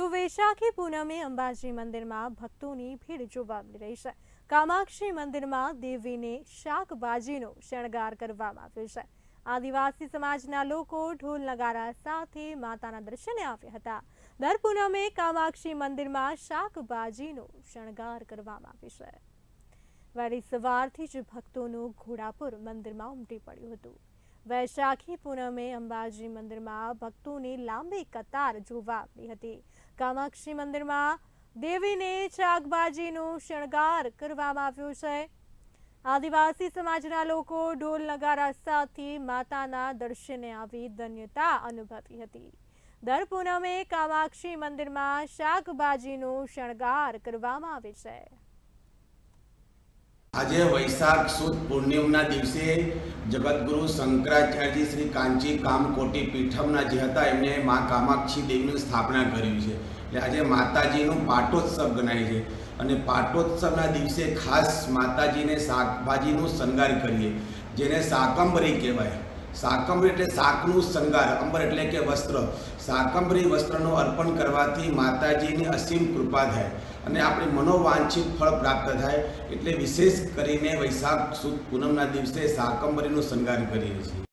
તો વૈશાખી પૂનમે અંબાજી મંદિરમાં ભક્તોની ભીડ જોવા મળી રહી છે। કામાક્ષી મંદિરમાં દેવીને શાકભાજીનો શણગાર કરવામાં આવ્યો છે। આદિવાસી સમાજના લોકો ઢોલ નગારા સાથે માતાના દર્શને આવ્યા હતા। દર પૂનમે કામાક્ષી મંદિરમાં શાકભાજીનો શણગાર કરવામાં આવે છે। વહેલી સવારથી જ ભક્તોનું ઘોડાપુર મંદિરમાં ઉમટી પડ્યું હતું। વૈશાખી પૂનમે અંબાજી મંદિરમાં ભક્તોની લાંબી કતાર જોવા મળી હતી। કામાક્ષી મંદિરમાં દેવીને શાકભાજીનો શણગાર કરવામાં આવ્યો છે। આદિવાસી સમાજના લોકો ઢોલ નગારા સાથે માતાના દર્શને આવી ધન્યતા અનુભવી હતી। દર પૂનમે કામાક્ષી મંદિરમાં શાકભાજીનો શણગાર કરવામાં આવે છે। આજે વૈશાખ સુદ પૂર્ણિમના દિવસે જગતગુરુ શંકરાચાર્યજી શ્રી કાંચી કામકોટી પીઠમના જે હતા એમને મા કામાક્ષી દેવીની સ્થાપના કરી છે। એટલે આજે માતાજીનું પાટોત્સવ ગણાય છે અને પાટોત્સવના દિવસે ખાસ માતાજીને શાકભાજીનું શણગાર કરીએ, જેને શાકંભરી કહેવાય। શાકંભરી એટલે શાકનું શણગાર, અંબર એટલે કે વસ્ત્ર। શાકંભરી વસ્ત્રનું અર્પણ કરવાથી માતાજીની અસીમ કૃપા થાય અને આપણે મનોવાંછિત ફળ પ્રાપ્ત થાય। એટલે વિશેષ કરીને વૈશાખ સુદ પૂનમના દિવસે શાકંભરીનો શણગાર કરીએ છીએ।